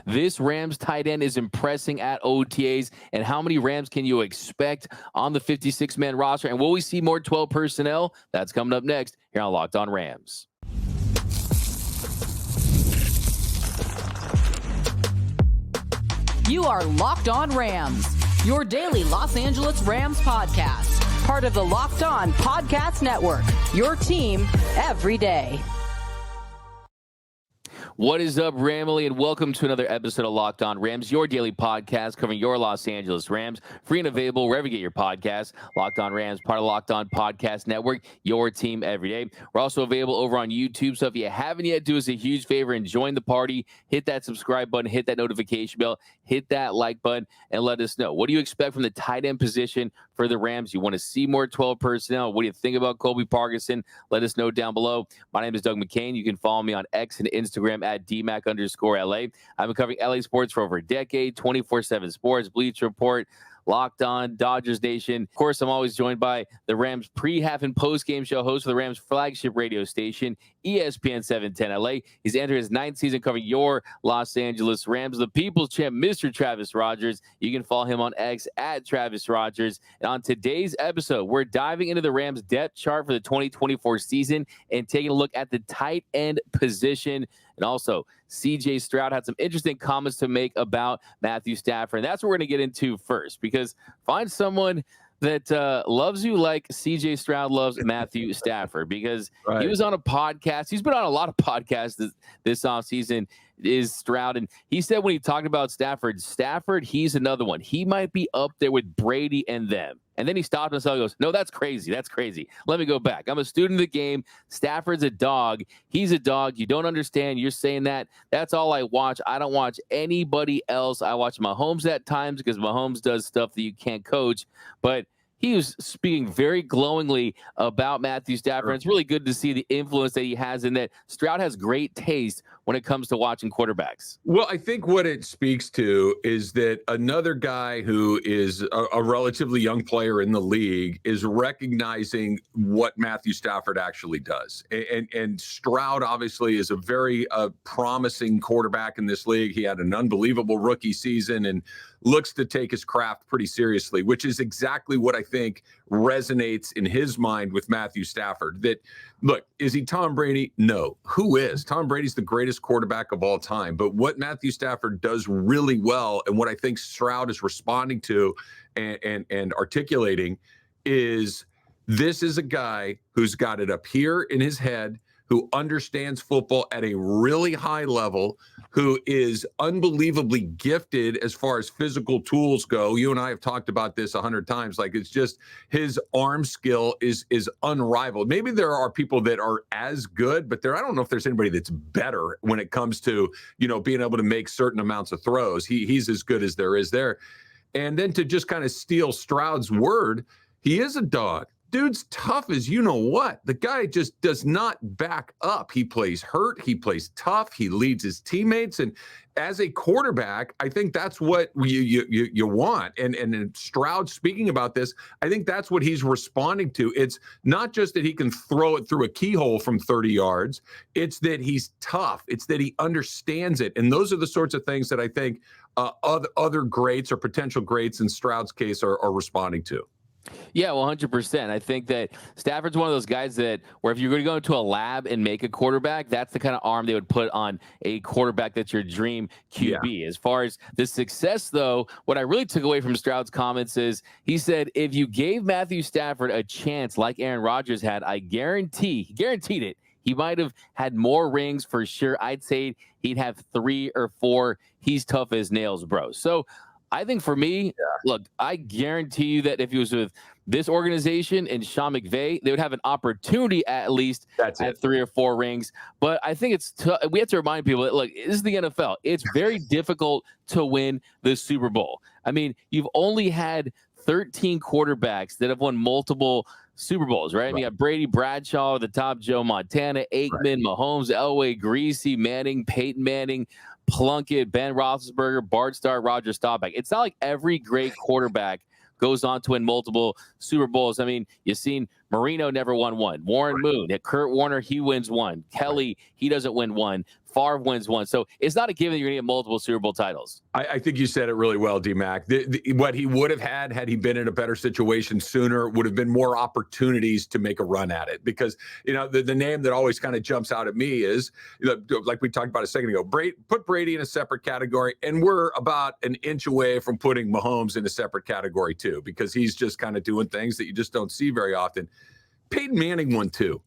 This Rams tight end is impressing at OTAs, and how many Rams can you expect on the 56-man roster? And will we see more 12 personnel? That's coming up next here on Locked On Rams. You are Locked On Rams, your daily Los Angeles Rams podcast, part of the Locked On Podcast Network, your team every day. What is up, Ramily, and welcome to another episode of Locked On Rams, your daily podcast covering your Los Angeles Rams, free and available wherever you get your podcasts. Locked On Rams, part of Locked On Podcast Network, your team every day. We're also available over on YouTube, so if you haven't yet, do us a huge favor and join the party. Hit that subscribe button, hit that notification bell, hit that like button, and let us know. What do you expect from the tight end position for the Rams? You want to see more 12 personnel? What do you think about Colby Parkinson? Let us know down below. My name is Doug McCain. You can follow me on X and Instagram at DMAC_LA. I've been covering LA sports for over a decade, 24/7 sports, Bleacher Report, Locked On, Dodgers Nation. Of course, I'm always joined by the Rams pre-half and post-game show host of the Rams flagship radio station, ESPN 710 LA. He's entered his 9th season covering your Los Angeles Rams. The People's Champ, Mr. Travis Rogers. You can follow him on X at Travis Rogers. And on today's episode, we're diving into the Rams depth chart for the 2024 season and taking a look at the tight end position. And also, CJ Stroud had some interesting comments to make about Matthew Stafford. And that's what we're going to get into first, because find someone that loves you like CJ Stroud loves Matthew Stafford, because he was on a podcast. He's been on a lot of podcasts this offseason, is Stroud. And he said when he talked about Stafford, he's another one. He might be up there with Brady and them. And then he stopped himself and goes, no, that's crazy. That's crazy. Let me go back. I'm a student of the game. Stafford's a dog. He's a dog. You don't understand. You're saying that. That's all I watch. I don't watch anybody else. I watch Mahomes at times because Mahomes does stuff that you can't coach. But he was speaking very glowingly about Matthew Stafford. Sure. It's really good to see the influence that he has, and that Stroud has great taste when it comes to watching quarterbacks. Well, I think what it speaks to is that another guy who is a relatively young player in the league is recognizing what Matthew Stafford actually does. And Stroud obviously is a very promising quarterback in this league. He had an unbelievable rookie season and looks to take his craft pretty seriously, which is exactly what I think resonates in his mind with Matthew Stafford. That, look, is he Tom Brady? No. Who is? Tom Brady's the greatest quarterback of all time. But what Matthew Stafford does really well, and what I think Stroud is responding to and articulating, is this is a guy who's got it up here in his head, who understands football at a really high level, who is unbelievably gifted as far as physical tools go. You and I have talked about this 100 times. Like, it's just his arm skill is unrivaled. Maybe there are people that are as good, but I don't know if there's anybody that's better when it comes to, being able to make certain amounts of throws. He's as good as there is there. And then to just kind of steal Stroud's word, he is a dog. Dude's tough as you know what. The guy just does not back up. He plays hurt. He plays tough. He leads his teammates. And as a quarterback, I think that's what you want. And Stroud speaking about this, I think that's what he's responding to. It's not just that he can throw it through a keyhole from 30 yards. It's that he's tough. It's that he understands it. And those are the sorts of things that I think other greats or potential greats in Stroud's case are responding to. Yeah, well, 100%. I think that Stafford's one of those guys that where if you're going to go into a lab and make a quarterback, that's the kind of arm they would put on a quarterback that's your dream QB. Yeah. As far as the success, though, what I really took away from Stroud's comments is he said, if you gave Matthew Stafford a chance like Aaron Rodgers had, he guaranteed it, he might have had more rings for sure. I'd say he'd have 3 or 4. He's tough as nails, bro. So I think for me, look, I guarantee you that if he was with this organization and Sean McVay, they would have an opportunity at least at 3 or 4 rings. But I think we have to remind people that, look, this is the NFL. It's very difficult to win the Super Bowl. I mean, you've only had 13 quarterbacks that have won multiple Super Bowls, right? I mean, you got Brady, Bradshaw, the top, Joe Montana, Aikman, Mahomes, Elway, Greasy, Manning, Peyton Manning, Plunkett, Ben Roethlisberger, Bart Starr, Roger Staubach. It's not like every great quarterback goes on to win multiple Super Bowls. I mean, you've seen Marino never won one. Warren Moon, Kurt Warner, he wins one. Kelly, he doesn't win one. Favre wins one. So it's not a given that you're going to get multiple Super Bowl titles. I think you said it really well, D-Mac. What he would have had he been in a better situation sooner would have been more opportunities to make a run at it. Because, the name that always kind of jumps out at me is, like we talked about a second ago, put Brady in a separate category, and we're about an inch away from putting Mahomes in a separate category too, because he's just kind of doing things that you just don't see very often. Peyton Manning won too.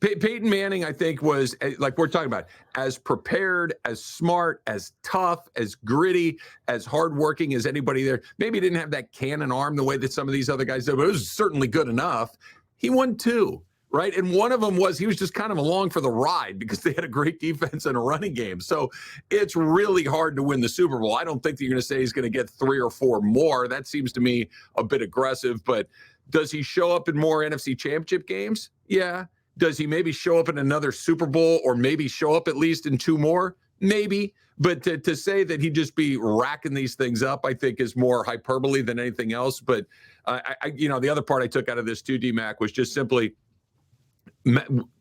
Peyton Manning, I think, was, like we're talking about, as prepared, as smart, as tough, as gritty, as hardworking as anybody there. Maybe he didn't have that cannon arm the way that some of these other guys did, but it was certainly good enough. He won two, right? And one of them was he was just kind of along for the ride because they had a great defense and a running game. So it's really hard to win the Super Bowl. I don't think that you're going to say he's going to get 3 or 4 more. That seems to me a bit aggressive, but does he show up in more NFC Championship games? Yeah. Does he maybe show up in another Super Bowl, or maybe show up at least in 2 more? Maybe. But to say that he'd just be racking these things up, I think is more hyperbole than anything else. But, the other part I took out of this too, D-Mac, was just simply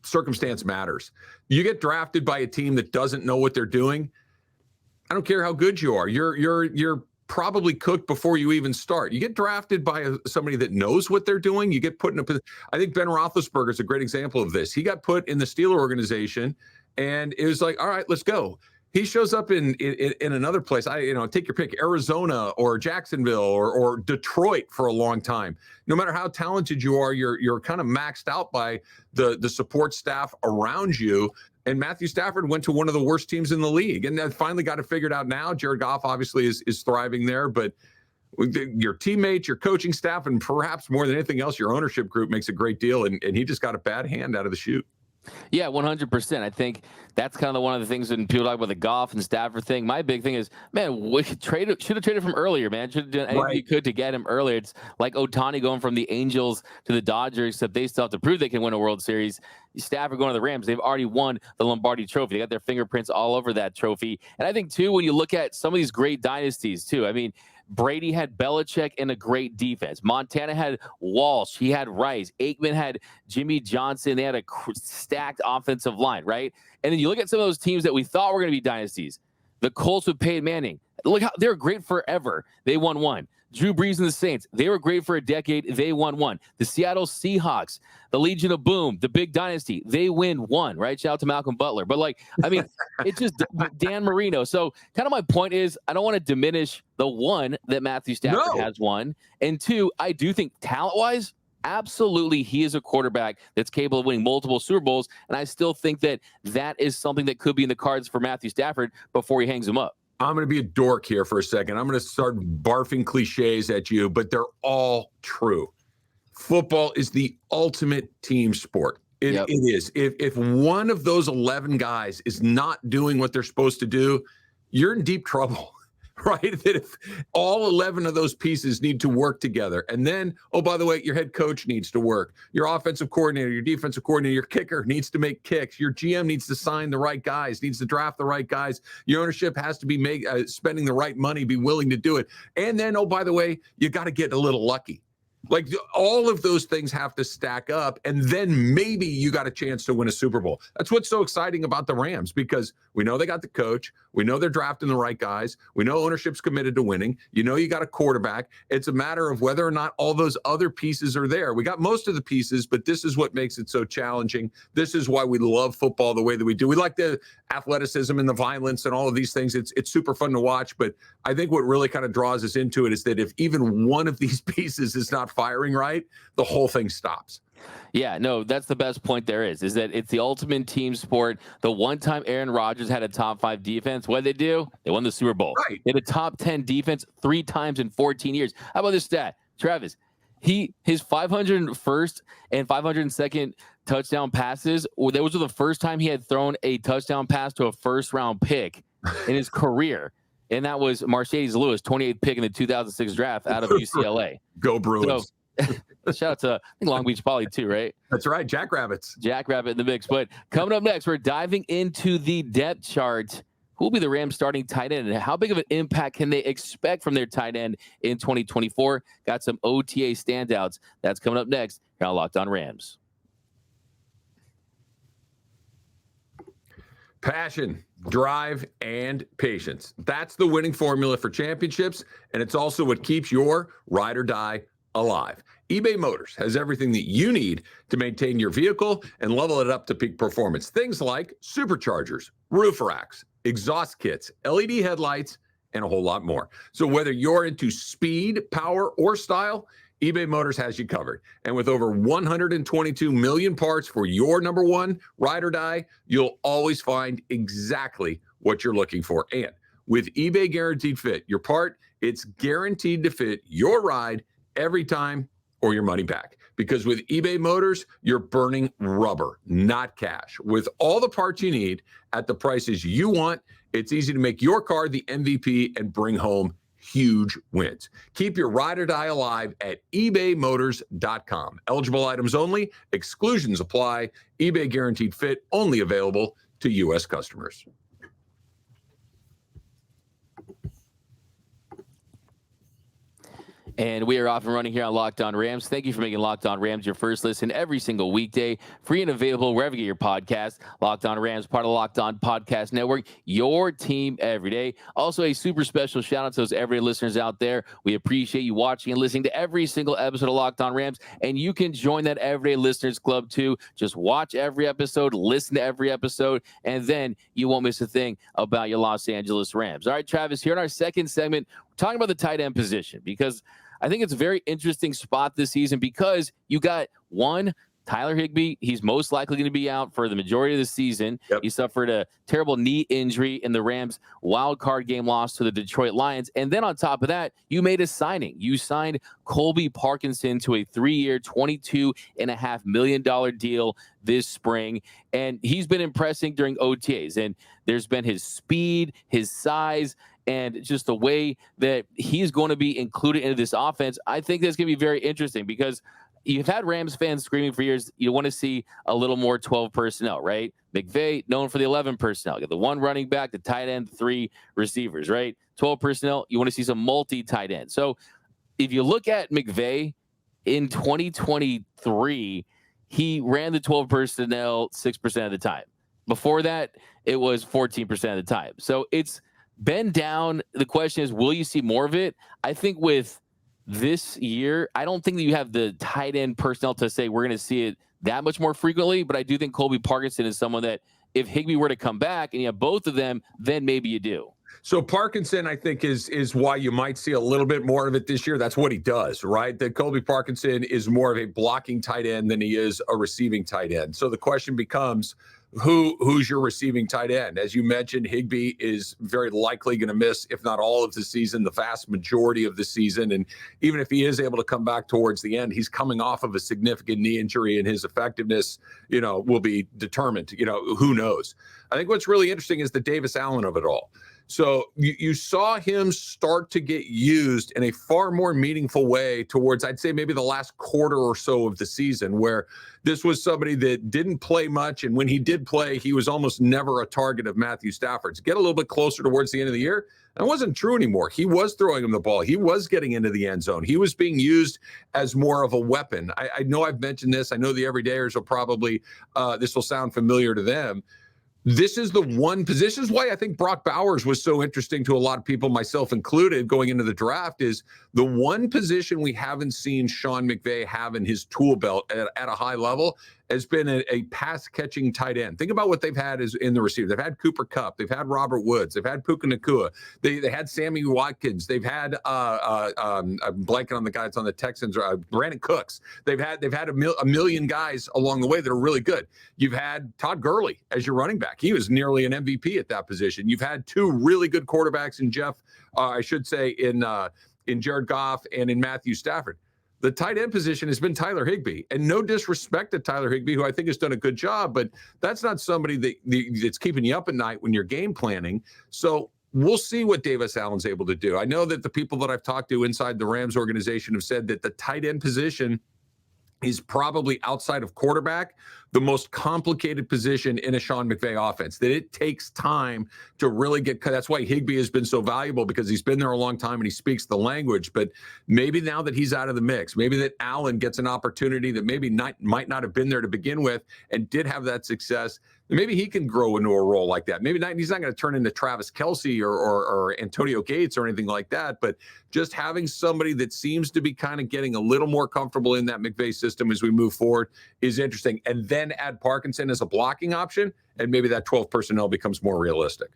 circumstance matters. You get drafted by a team that doesn't know what they're doing. I don't care how good you are. You're probably cooked before you even start. You get drafted by somebody that knows what they're doing. You get put in a position. I think Ben Roethlisberger is a great example of this. He got put in the Steeler organization, and it was like, all right, let's go. He shows up in another place. Take your pick, Arizona or Jacksonville or Detroit for a long time. No matter how talented you are, you're kind of maxed out by the support staff around you. And Matthew Stafford went to one of the worst teams in the league, and then finally got it figured out now. Jared Goff obviously is thriving there, but your teammates, your coaching staff, and perhaps more than anything else, your ownership group makes a great deal, and he just got a bad hand out of the chute. Yeah, 100%. I think that's kind of one of the things when people talk about the Goff and Stafford thing. My big thing is, man, we should have traded him earlier, man. Should have done anything you could to get him earlier. It's like Ohtani going from the Angels to the Dodgers, except they still have to prove they can win a World Series. Stafford going to the Rams. They've already won the Lombardi Trophy. They got their fingerprints all over that trophy. And I think, too, when you look at some of these great dynasties, too, I mean, Brady had Belichick and a great defense. Montana had Walsh. He had Rice. Aikman had Jimmy Johnson. They had a stacked offensive line, right? And then you look at some of those teams that we thought were going to be dynasties. The Colts with Peyton Manning. Look how they were great forever. They won one. Drew Brees and the Saints. They were great for a decade. They won one. The Seattle Seahawks, the Legion of Boom, the big dynasty. They win one, right? Shout out to Malcolm Butler. But it's just Dan Marino. So kind of my point is, I don't want to diminish the one that Matthew Stafford has won. And 2, I do think talent-wise, absolutely, he is a quarterback that's capable of winning multiple Super Bowls. And I still think that is something that could be in the cards for Matthew Stafford before he hangs him up. I'm going to be a dork here for a second. I'm going to start barfing cliches at you, but they're all true. Football is the ultimate team sport. It is. If one of those 11 guys is not doing what they're supposed to do, you're in deep trouble, right? That if all 11 of those pieces need to work together, and then, oh, by the way, your head coach needs to work, your offensive coordinator, your defensive coordinator, your kicker needs to make kicks, your GM needs to sign the right guys, needs to draft the right guys, your ownership has to be spending the right money, be willing to do it. And then, oh, by the way, you got to get a little lucky. Like, all of those things have to stack up, and then maybe you got a chance to win a Super Bowl. That's what's so exciting about the Rams, because we know they got the coach. We know they're drafting the right guys. We know ownership's committed to winning. You know you got a quarterback. It's a matter of whether or not all those other pieces are there. We got most of the pieces, but this is what makes it so challenging. This is why we love football the way that we do. We like the athleticism and the violence and all of these things. It's super fun to watch, but I think what really kind of draws us into it is that if even one of these pieces is not firing right, the whole thing stops. Yeah, no, that's the best point there is that it's the ultimate team sport. The one time Aaron Rodgers had a top 5 defense, what did they do? They won the Super Bowl. Right. They had a top 10 defense 3 times in 14 years. How about this stat? Travis, his 501st and 502nd touchdown passes, those were the first time he had thrown a touchdown pass to a first-round pick in his career. And that was Mercedes Lewis, 28th pick in the 2006 draft out of UCLA. Go Bruins. So, shout out to I think Long Beach Poly too, right? That's right. Jackrabbits. Jackrabbit in the mix. But coming up next, we're diving into the depth chart. Who will be the Rams starting tight end, and how big of an impact can they expect from their tight end in 2024? Got some OTA standouts. That's coming up next here on Locked On Rams. Passion, drive, and patience. That's the winning formula for championships, and it's also what keeps your ride or die alive. eBay Motors has everything that you need to maintain your vehicle and level it up to peak performance. Things like superchargers, roof racks, exhaust kits, LED headlights, and a whole lot more. So whether you're into speed, power, or style, eBay Motors has you covered. And with over 122 million parts for your number one ride or die, you'll always find exactly what you're looking for. And with eBay Guaranteed Fit, your part, it's guaranteed to fit your ride every time or your money back. Because with eBay Motors, you're burning rubber, not cash. With all the parts you need at the prices you want, it's easy to make your car the MVP and bring home huge wins. Keep your ride or die alive at ebaymotors.com. Eligible items only. Exclusions apply. eBay Guaranteed Fit only available to U.S. customers. And we are off and running here on Locked On Rams. Thank you for making Locked On Rams your first listen every single weekday. Free and available wherever you get your podcast. Locked On Rams, part of Locked On Podcast Network, your team every day. Also, a super special shout out to those everyday listeners out there. We appreciate you watching and listening to every single episode of Locked On Rams. And you can join that Everyday Listeners Club too. Just watch every episode, listen to every episode, and then you won't miss a thing about your Los Angeles Rams. All right, Travis, here in our second segment, we're talking about the tight end position because I think it's a very interesting spot this season because you got one, Tyler Higbee. He's most likely going to be out for the majority of the season. Yep. He suffered a terrible knee injury in the Rams' wild card game loss to the Detroit Lions. And then on top of that, you made a signing. You signed Colby Parkinson to a 3-year, $22.5 million deal this spring. And he's been impressing during OTAs. And there's been his speed, his size, and just the way that he's going to be included into this offense. I think that's going to be very interesting because you've had Rams fans screaming for years, you want to see a little more 12 personnel, right? McVay, known for the 11 personnel. You got the one running back, the tight end, 3 receivers, right? 12 personnel, you want to see some multi-tight end. So if you look at McVay in 2023, he ran the 12 personnel 6% of the time. Before that, it was 14% of the time. So it's been down. The question is, will you see more of it? I think with this year, I don't think that you have the tight end personnel to say we're going to see it that much more frequently, but I do think Colby Parkinson is someone that if Higbee were to come back and you have both of them, then maybe you do. So Parkinson, I think, is why you might see a little bit more of it this year. That's what he does, right? That Colby Parkinson is more of a blocking tight end than he is a receiving tight end. So the question becomes, who's your receiving tight end? As you mentioned, Higbee is very likely going to miss, if not all of the season, the vast majority of the season. And even if he is able to come back towards the end, he's coming off of a significant knee injury, and his effectiveness, will be determined. Who knows? I think what's really interesting is the Davis Allen of it all. So you saw him start to get used in a far more meaningful way towards, I'd say, maybe the last quarter or so of the season, where this was somebody that didn't play much. And when he did play, he was almost never a target of Matthew Stafford's. Get a little bit closer towards the end of the year, that wasn't true anymore. He was throwing him the ball. He was getting into the end zone. He was being used as more of a weapon. I know I've mentioned this. I know the everydayers will probably, this will sound familiar to them. This is the one position. This is why I think Brock Bowers was so interesting to a lot of people, myself included, going into the draft, is the one position we haven't seen Sean McVay have in his tool belt at a high level has been a pass-catching tight end. Think about what they've had in the receiver. They've had Cooper Kupp. They've had Robert Woods. They've had Puka Nacua. They had Sammy Watkins. They've had I'm blanking on the guy that's on the Texans. Brandon Cooks. They've had a million guys along the way that are really good. You've had Todd Gurley as your running back. He was nearly an MVP at that position. You've had 2 really good quarterbacks in in Jared Goff and in Matthew Stafford. The tight end position has been Tyler Higbee, and no disrespect to Tyler Higbee, who I think has done a good job, but that's not somebody that's keeping you up at night when you're game planning. So we'll see what Davis Allen's able to do. I know that the people that I've talked to inside the Rams organization have said that the tight end position is probably, outside of quarterback, the most complicated position in a Sean McVay offense, that it takes time to really get cut. That's why Higbee has been so valuable, because he's been there a long time and he speaks the language. But maybe now that he's out of the mix, maybe that Allen gets an opportunity that maybe might not have been there to begin with and did have that success, maybe he can grow into a role like that. Maybe not, he's not going to turn into Travis Kelce or Antonio Gates or anything like that, but just having somebody that seems to be kind of getting a little more comfortable in that McVay system as we move forward is interesting. And then add Parkinson as a blocking option, and maybe that 12 personnel becomes more realistic.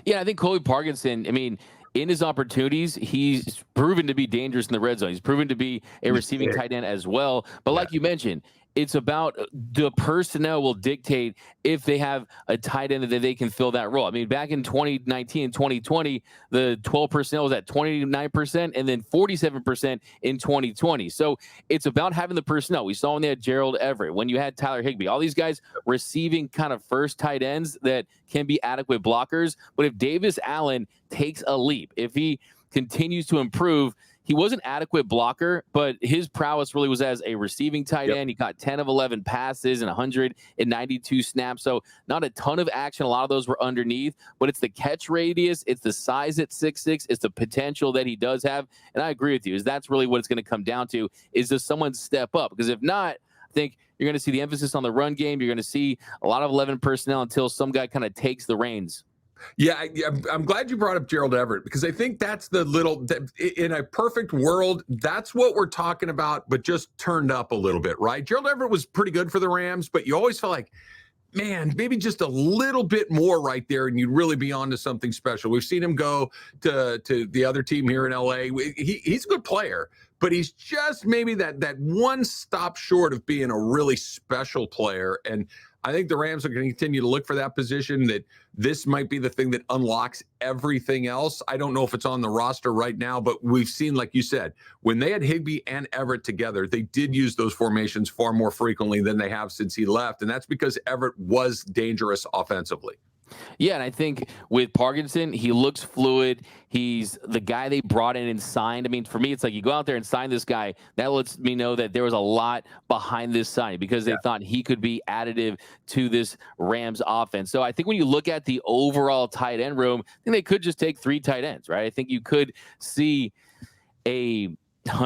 Yeah, I think Colby Parkinson, I mean, in his opportunities, he's proven to be dangerous in the red zone. He's proven to be a receiving tight end as well. But like you mentioned, it's about the personnel will dictate if they have a tight end that they can fill that role. I mean, back in 2019 and 2020, the 12 personnel was at 29% and then 47% in 2020. So it's about having the personnel. We saw when they had Gerald Everett, when you had Tyler Higbee, all these guys receiving kind of first tight ends that can be adequate blockers. But if Davis Allen takes a leap, if he continues to improve, he was an adequate blocker, but his prowess really was as a receiving tight end. He got 10 of 11 passes and 192 snaps. So not a ton of action. A lot of those were underneath, but it's the catch radius. It's the size at 6'6". It's the potential that he does have. And I agree with you, is that's really what it's going to come down to, is does someone step up? Because if not, I think you're going to see the emphasis on the run game. You're going to see a lot of 11 personnel until some guy kind of takes the reins. Yeah, I'm glad you brought up Gerald Everett, because I think that's the little, in a perfect world, that's what we're talking about, but just turned up a little bit, right? Gerald Everett was pretty good for the Rams, but you always felt like, man, maybe just a little bit more right there, and you'd really be on to something special. We've seen him go to the other team here in LA. He's a good player, but he's just maybe that one stop short of being a really special player. And I think the Rams are going to continue to look for that position, that this might be the thing that unlocks everything else. I don't know if it's on the roster right now, but we've seen, like you said, when they had Higbee and Everett together, they did use those formations far more frequently than they have since he left. And that's because Everett was dangerous offensively. Yeah, and I think with Parkinson, he looks fluid. He's the guy they brought in and signed. I mean, for me, it's like you go out there and sign this guy. That lets me know that there was a lot behind this signing, because they thought he could be additive to this Rams offense. So I think when you look at the overall tight end room, I think they could just take 3 tight ends, right? I think you could see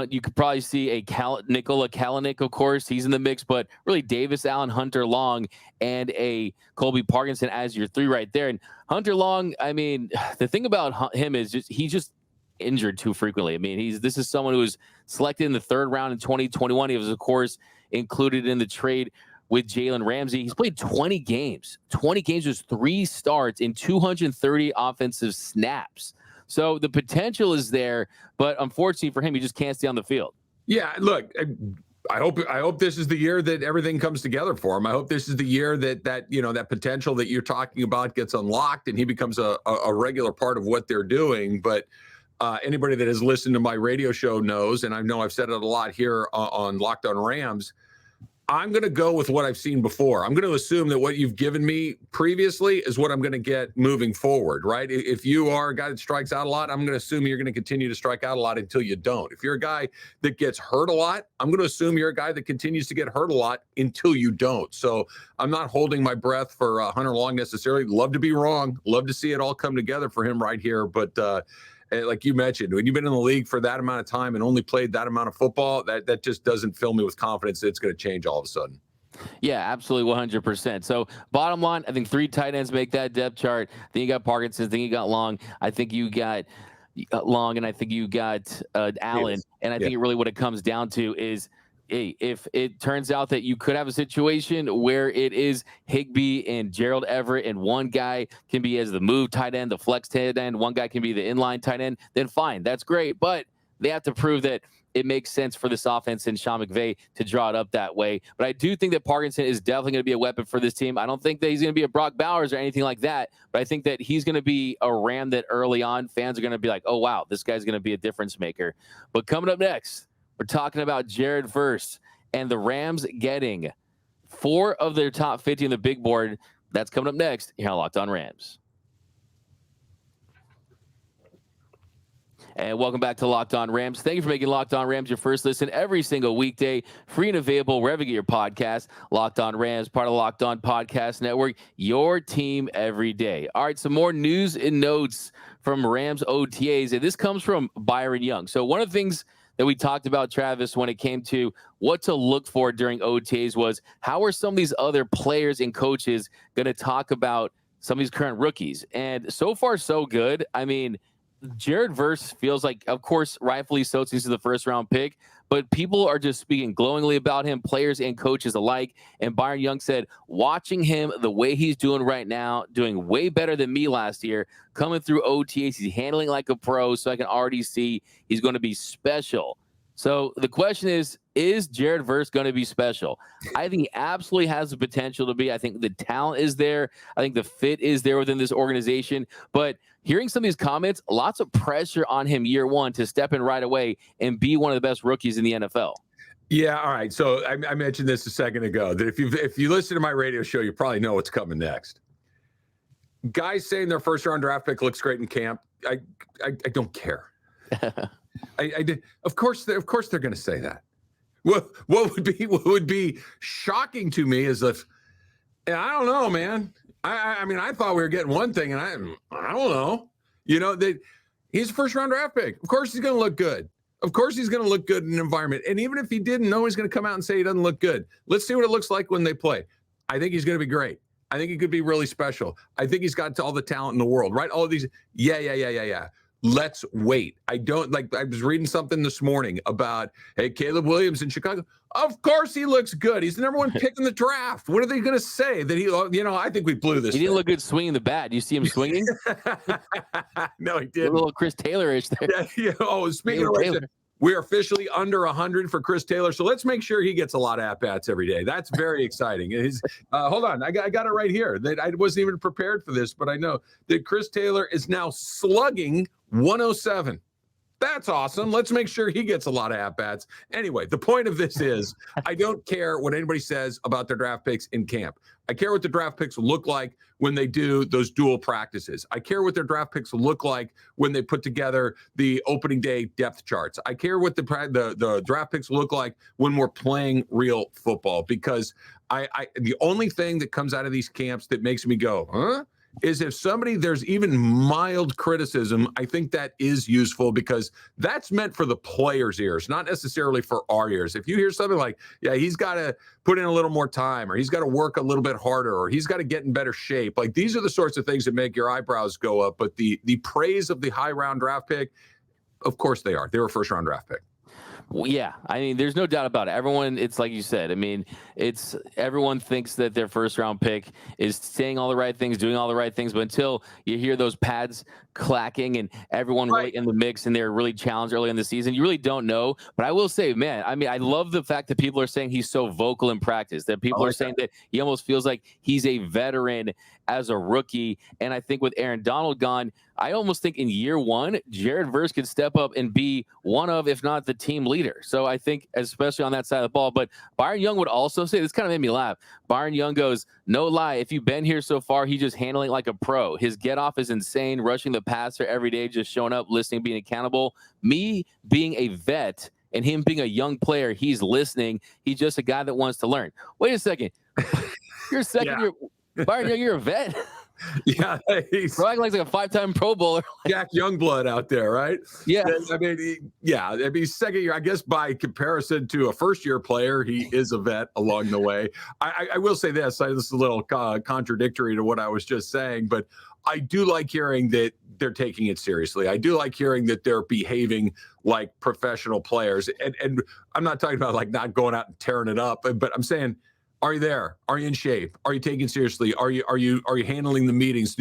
you could probably see a Nikola Kalanick, of course, he's in the mix, but really Davis Allen, Hunter Long, and a Colby Parkinson as your 3 right there. And Hunter Long, I mean, the thing about him is he's just injured too frequently. I mean, this is someone who was selected in the 3rd round in 2021. He was, of course, included in the trade with Jalen Ramsey. He's played 20 games. 20 games was 3 starts in 230 offensive snaps. So the potential is there, but unfortunately for him, he just can't stay on the field. Yeah, look, I hope this is the year that everything comes together for him. I hope this is the year that that potential that you're talking about gets unlocked and he becomes a regular part of what they're doing. But anybody that has listened to my radio show knows, and I know I've said it a lot here on Locked On Rams, I'm going to go with what I've seen before. I'm going to assume that what you've given me previously is what I'm going to get moving forward, right? If you are a guy that strikes out a lot, I'm going to assume you're going to continue to strike out a lot until you don't. If you're a guy that gets hurt a lot, I'm going to assume you're a guy that continues to get hurt a lot until you don't. So I'm not holding my breath for Hunter Long necessarily. Love to be wrong. Love to see it all come together for him right here. But like you mentioned, when you've been in the league for that amount of time and only played that amount of football, that just doesn't fill me with confidence that it's going to change all of a sudden. Yeah, absolutely, 100%. So bottom line, I think 3 tight ends make that depth chart. Then you got Parkinson. Then you got Long. I think you got Long, and I think you got Allen. And I think really what it comes down to is, hey, if it turns out that you could have a situation where it is Higbee and Gerald Everett, and one guy can be as the move tight end, the flex tight end, one guy can be the inline tight end, then fine, that's great. But they have to prove that it makes sense for this offense and Sean McVay to draw it up that way. But I do think that Parkinson is definitely going to be a weapon for this team. I don't think that he's going to be a Brock Bowers or anything like that, but I think that he's going to be a Ram that early on fans are going to be like, oh, wow, this guy's going to be a difference maker. But coming up next, we're talking about Jared Verse and the Rams getting 4 of their top 50 on the big board. That's coming up next here on Locked On Rams. And welcome back to Locked On Rams. Thank you for making Locked On Rams your first listen every single weekday, free and available wherever you get your podcast. Locked On Rams, part of the Locked On Podcast Network, your team every day. All right, some more news and notes from Rams OTAs, and this comes from Byron Young. So one of the things that we talked about, Travis, when it came to what to look for during OTAs was how are some of these other players and coaches going to talk about some of these current rookies? And so far, so good. I mean, Jared Verse feels like, of course, rightfully so, since he's the first-round pick, but people are just speaking glowingly about him, players and coaches alike. And Byron Young said, watching him the way he's doing right now, doing way better than me last year, coming through OTAs, he's handling like a pro, so I can already see he's going to be special. So the question is Jared Verse going to be special? I think he absolutely has the potential to be. I think the talent is there. I think the fit is there within this organization. But hearing some of these comments, lots of pressure on him year one to step in right away and be one of the best rookies in the NFL. Yeah, all right. So I mentioned this a second ago, that if you listen to my radio show, you probably know what's coming next. Guys saying their first-round draft pick looks great in camp, I don't care. Of course they're going to say that. What would be shocking to me is if, I don't know, man. I mean, I thought we were getting one thing, and I don't know. You know, that he's a first-round draft pick. Of course he's going to look good. Of course he's going to look good in an environment. And even if he didn't, no one's going to come out and say he doesn't look good. Let's see what it looks like when they play. I think he's going to be great. I think he could be really special. I think he's got all the talent in the world, right? All of these, yeah. Let's wait. I was reading something this morning about, hey, Caleb Williams in Chicago. Of course he looks good. He's the number one pick in the draft. What are they going to say? That I think we blew this. He didn't look good swinging the bat. Do you see him swinging? No, he didn't. A little Chris Taylor-ish there. Yeah. Oh, speaking of which, we're officially under 100 for Chris Taylor. So let's make sure he gets a lot of at-bats every day. That's very exciting. Hold on. I got it right here. That I wasn't even prepared for this, but I know that Chris Taylor is now slugging 107. That's awesome. Let's make sure he gets a lot of at-bats. Anyway, the point of this is I don't care what anybody says about their draft picks in camp. I care what the draft picks look like when they do those dual practices. I care what their draft picks look like when they put together the opening day depth charts. I care what the draft picks look like when we're playing real football, because the only thing that comes out of these camps that makes me go, huh? Is if there's even mild criticism, I think that is useful, because that's meant for the players' ears, not necessarily for our ears. If you hear something like, yeah, he's got to put in a little more time, or he's got to work a little bit harder, or he's got to get in better shape, like these are the sorts of things that make your eyebrows go up. But the praise of the high round draft pick, of course they are. They're a first round draft pick. Well, yeah, I mean, there's no doubt about it. Everyone, it's like you said. I mean, everyone thinks that their first round pick is saying all the right things, doing all the right things, but until you hear those pads clacking and everyone really in the mix and they're really challenged early in the season, you really don't know. But I will say, man, I mean, I love the fact that people are saying he's so vocal in practice, that people are saying that he almost feels like he's a veteran as a rookie. And I think with Aaron Donald gone, I almost think in year one, Jared Verse could step up and be one of, if not the team leader. So I think, especially on that side of the ball. But Byron Young would also say, this kind of made me laugh. Byron Young goes, no lie, if you've been here so far, he's just handling like a pro. His get off is insane, rushing the passer every day, just showing up, listening, being accountable. Me being a vet and him being a young player, he's listening. He's just a guy that wants to learn. Wait a second. You're second year. Byron Young, you're a vet. Yeah, he's like a 5-time Pro Bowler. Jack Youngblood out there, right? Yeah. I mean, second year, I guess by comparison to a first-year player, he is a vet along the way. I will say this. This is a little contradictory to what I was just saying, but I do like hearing that they're taking it seriously. I do like hearing that they're behaving like professional players. And I'm not talking about like not going out and tearing it up, but I'm saying, are you there? Are you in shape? Are you taking it seriously? Are you handling the meetings?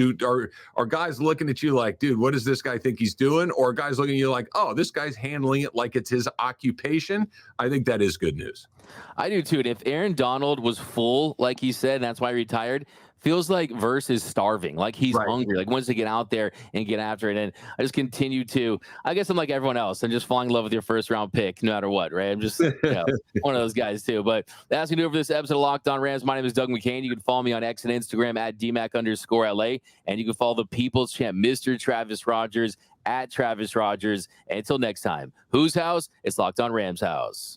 Are guys looking at you like, dude, what does this guy think he's doing? Or are guys looking at you like, oh, this guy's handling it like it's his occupation? I think that is good news. I do too. And if Aaron Donald was full, like he said, and that's why he retired, feels like Verse is starving, like he's hungry, like wants to get out there and get after it. And I just continue to, I guess I'm like everyone else. I'm just falling in love with your first round pick, no matter what, right? I'm just one of those guys too. But that's going to do it for this episode of Locked On Rams. My name is Doug McCain. You can follow me on X and Instagram at DMAC_LA. And you can follow the People's Champ, Mr. Travis Rogers, at Travis Rogers. And until next time, whose house? It's Locked On Rams house.